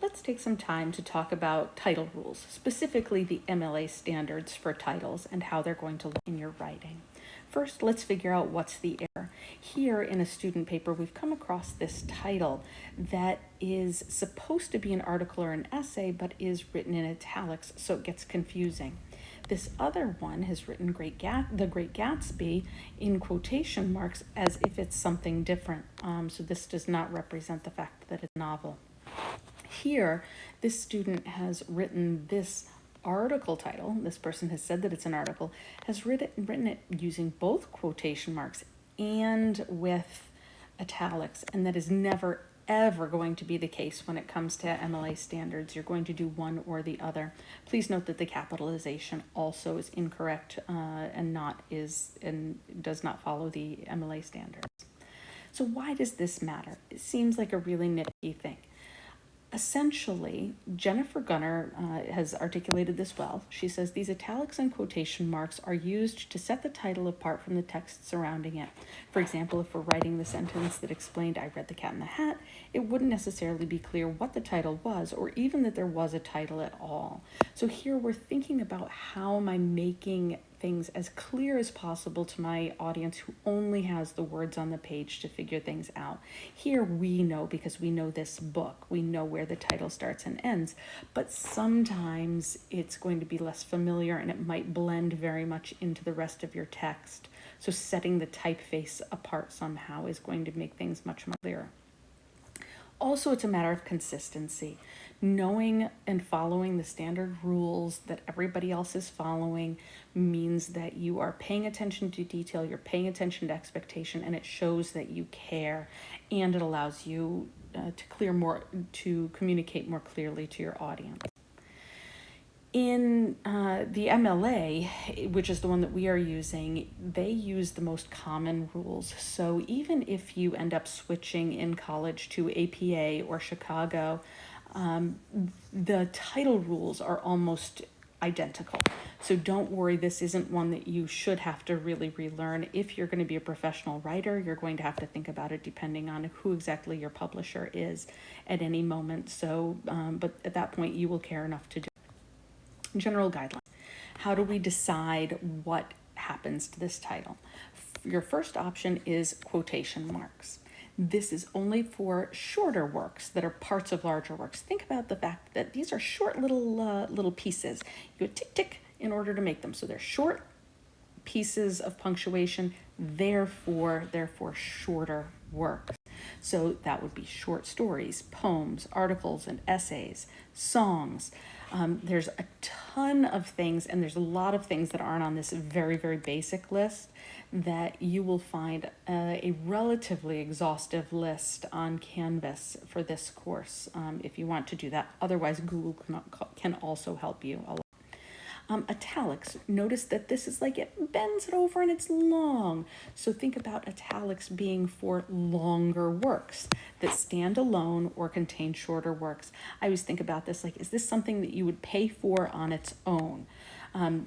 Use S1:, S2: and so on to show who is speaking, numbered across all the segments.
S1: let's take some time to talk about title rules, specifically the MLA standards for titles and how they're going to look in your writing. First, let's figure out what's the error. Here in a student paper, we've come across this title that is supposed to be an article or an essay, but is written in italics, so it gets confusing. This other one has written The Great Gatsby in quotation marks as if it's something different. So this does not represent the fact that it's a novel. Here, this student has written this article title. This person has said that it's an article, has written it using both quotation marks and with italics, and that is never ever going to be the case when it comes to MLA standards. You're going to do one or the other. Please note that the capitalization also is incorrect and does not follow the MLA standards. So why does this matter? It seems like a really nitpicky thing. Essentially, Jennifer Gunner has articulated this well. She says these italics and quotation marks are used to set the title apart from the text surrounding it. For example, if we're writing the sentence that explained "I read the Cat in the Hat," it wouldn't necessarily be clear what the title was or even that there was a title at all. So here we're thinking about how am I making things as clear as possible to my audience who only has the words on the page to figure things out. Here we know, because we know this book, we know where the title starts and ends, but sometimes it's going to be less familiar and it might blend very much into the rest of your text. So setting the typeface apart somehow is going to make things much more clearer. Also, it's a matter of consistency. Knowing and following the standard rules that everybody else is following means that you are paying attention to detail, you're paying attention to expectation, and it shows that you care, and it allows you to communicate more clearly to your audience. In the MLA, which is the one that we are using, they use the most common rules. So even if you end up switching in college to APA or Chicago, the title rules are almost identical. So don't worry, this isn't one that you should have to really relearn. If you're going to be a professional writer, you're going to have to think about it depending on who exactly your publisher is at any moment. So, but at that point, you will care enough to do it. General guidelines. How do we decide what happens to this title? Your first option is quotation marks. This is only for shorter works that are parts of larger works. Think about the fact that these are short little pieces. You would tick tick in order to make them. So they're short pieces of punctuation, therefore shorter works. So that would be short stories, poems, articles and essays, songs. There's a ton of things, and there's a lot of things that aren't on this very, very basic list that you will find a relatively exhaustive list on Canvas for this course if you want to do that. Otherwise, Google can also help you a lot. Italics, notice that this is like it bends it over and it's long. So think about italics being for longer works that stand alone or contain shorter works. I always think about this like, is this something that you would pay for on its own?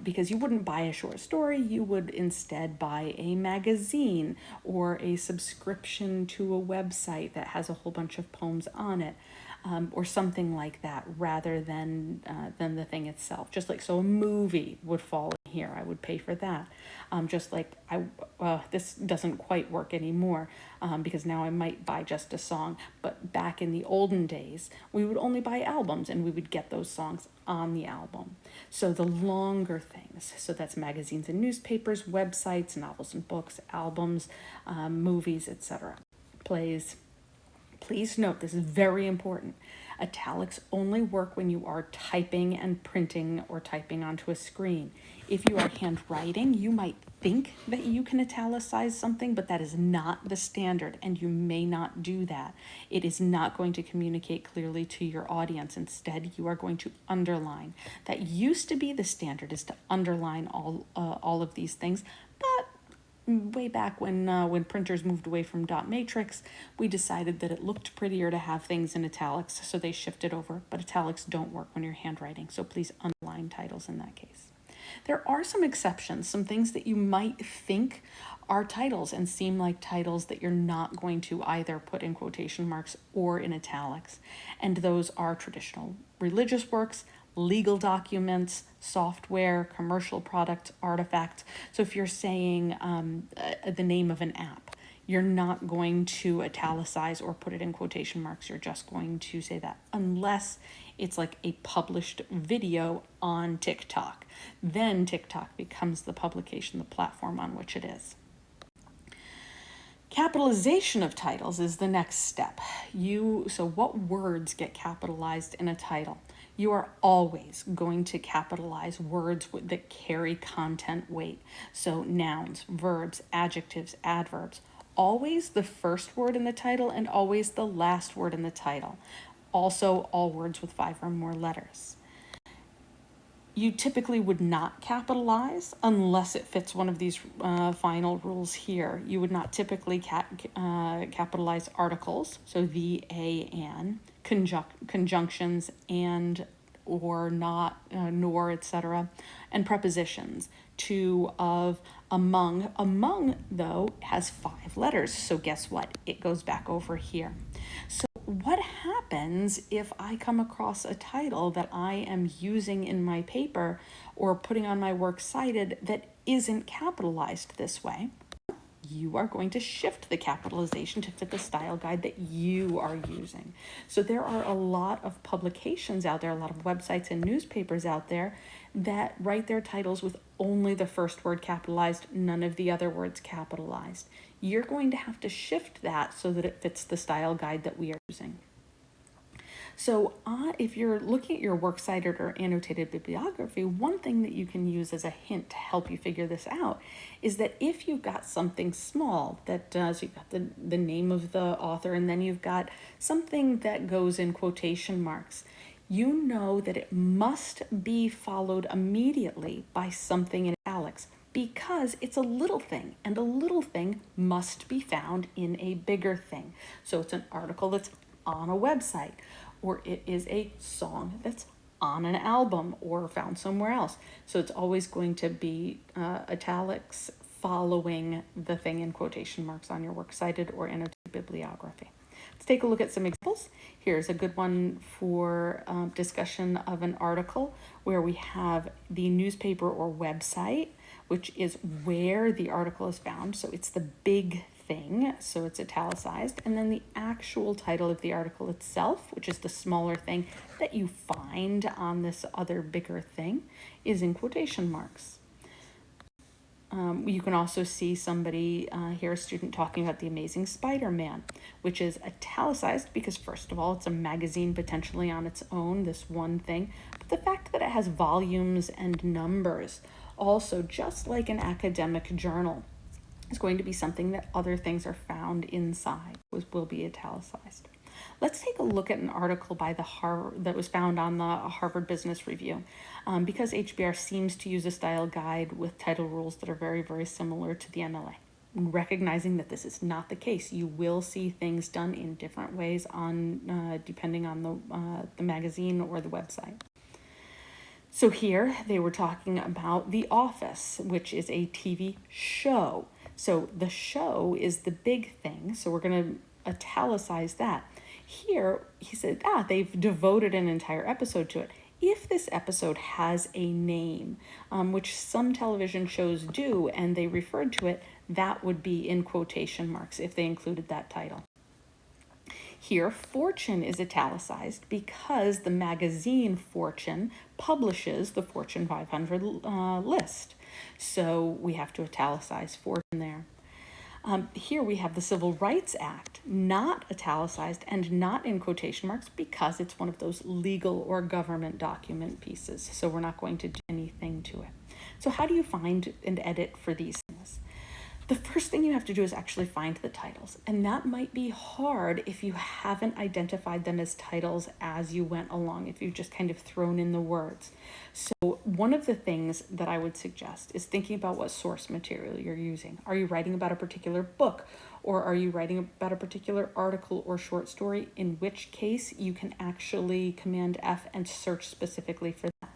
S1: Because you wouldn't buy a short story, you would instead buy a magazine or a subscription to a website that has a whole bunch of poems on it. Or something like that, rather than the thing itself. Just like, so a movie would fall in here, I would pay for that. Just like, this doesn't quite work anymore because now I might buy just a song. But back in the olden days, we would only buy albums and we would get those songs on the album. So the longer things, so that's magazines and newspapers, websites, novels and books, albums, movies, etc., plays. Please note, this is very important. Italics only work when you are typing and printing or typing onto a screen. If you are handwriting, you might think that you can italicize something, but that is not the standard, and you may not do that. It is not going to communicate clearly to your audience. Instead, you are going to underline. That used to be the standard, is to underline all of these things, but way back when printers moved away from dot matrix, we decided that it looked prettier to have things in italics, so they shifted over. But italics don't work when you're handwriting, so please underline titles in that case. There are some exceptions, some things that you might think are titles and seem like titles that you're not going to either put in quotation marks or in italics. And those are traditional religious works, legal documents, software, commercial product, artifact. So if you're saying the name of an app, you're not going to italicize or put it in quotation marks. You're just going to say that, unless it's like a published video on TikTok. Then TikTok becomes the publication, the platform on which it is. Capitalization of titles is the next step. So what words get capitalized in a title? You are always going to capitalize words that carry content weight. So nouns, verbs, adjectives, adverbs. Always the first word in the title and always the last word in the title. Also, all words with 5 or more letters. You typically would not capitalize unless it fits one of these final rules here. You would not typically capitalize articles, so the, a, and, conjunctions, and, or, not, nor, etc., and prepositions, to, of, among. Among, though, has 5 letters, so guess what? It goes back over here. So what happens if I come across a title that I am using in my paper or putting on my works cited that isn't capitalized this way? You are going to shift the capitalization to fit the style guide that you are using. So there are a lot of publications out there, a lot of websites and newspapers out there that write their titles with only the first word capitalized, none of the other words capitalized. You're going to have to shift that so that it fits the style guide that we are using. So if you're looking at your works cited or annotated bibliography, one thing that you can use as a hint to help you figure this out is that if you've got something small that so you've got the name of the author, and then you've got something that goes in quotation marks, you know that it must be followed immediately by something in italics, because it's a little thing, and a little thing must be found in a bigger thing. So it's an article that's on a website, or it is a song that's on an album or found somewhere else. So it's always going to be italics following the thing in quotation marks on your works cited or annotated bibliography. Let's take a look at some examples. Here's a good one for discussion of an article where we have the newspaper or website, which is where the article is found. So it's the big thing, so it's italicized. And then the actual title of the article itself, which is the smaller thing that you find on this other bigger thing, is in quotation marks. You can also see somebody here, a student, talking about The Amazing Spider-Man, which is italicized because, first of all, it's a magazine potentially on its own, this one thing. But the fact that it has volumes and numbers, also just like an academic journal, is going to be something that other things are found inside, will be italicized. Let's take a look at an article by that was found on the Harvard Business Review. Because HBR seems to use a style guide with title rules that are very, very similar to the MLA. Recognizing that this is not the case, you will see things done in different ways depending on the magazine or the website. So here they were talking about The Office, which is a TV show. So the show is the big thing, so we're going to italicize that. Here, he said, they've devoted an entire episode to it. If this episode has a name, which some television shows do, and they referred to it, that would be in quotation marks if they included that title. Here, Fortune is italicized because the magazine Fortune publishes the Fortune 500 list. So we have to italicize Fortune there. Here we have the Civil Rights Act, not italicized and not in quotation marks because it's one of those legal or government document pieces. So we're not going to do anything to it. So how do you find and edit for these things? The first thing you have to do is actually find the titles, and that might be hard if you haven't identified them as titles as you went along, if you've just kind of thrown in the words. So one of the things that I would suggest is thinking about what source material you're using. Are you writing about a particular book, or are you writing about a particular article or short story, in which case you can actually Command F and search specifically for that.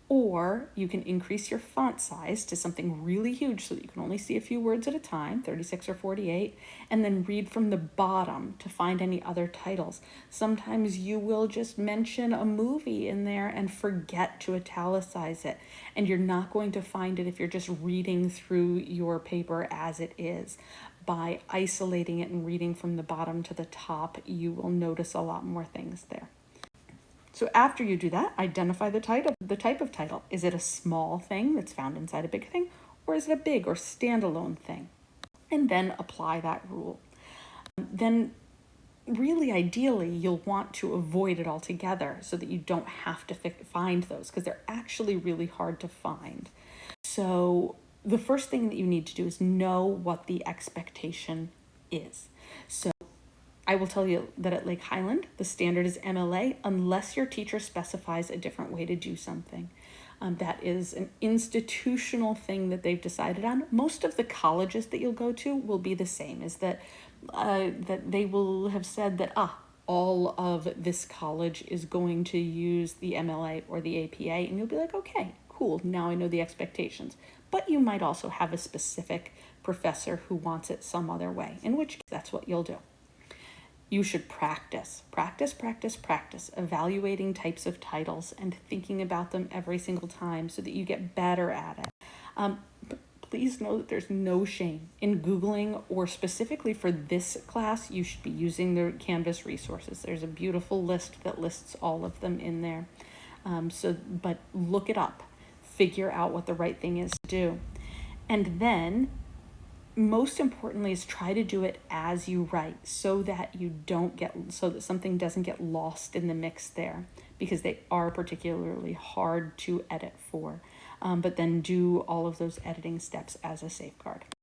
S1: Or you can increase your font size to something really huge so that you can only see a few words at a time, 36 or 48, and then read from the bottom to find any other titles. Sometimes you will just mention a movie in there and forget to italicize it, and you're not going to find it if you're just reading through your paper as it is. By isolating it and reading from the bottom to the top, you will notice a lot more things there. So after you do that, identify the type of title. Is it a small thing that's found inside a big thing, or is it a big or standalone thing? And then apply that rule. Then really ideally you'll want to avoid it altogether so that you don't have to find those, because they're actually really hard to find. So the first thing that you need to do is know what the expectation is. So I will tell you that at Lake Highland, the standard is MLA unless your teacher specifies a different way to do something. That is an institutional thing that they've decided on. Most of the colleges that you'll go to will be the same, is that they will have said that, all of this college is going to use the MLA or the APA, and you'll be like, okay, cool, now I know the expectations. But you might also have a specific professor who wants it some other way, in which case that's what you'll do. You should practice, evaluating types of titles and thinking about them every single time so that you get better at it. But please know that there's no shame in Googling, or specifically for this class, you should be using the Canvas resources. There's a beautiful list that lists all of them in there. But look it up, figure out what the right thing is to do. And then most importantly is try to do it as you write so that something doesn't get lost in the mix there, because they are particularly hard to edit for. But then do all of those editing steps as a safeguard.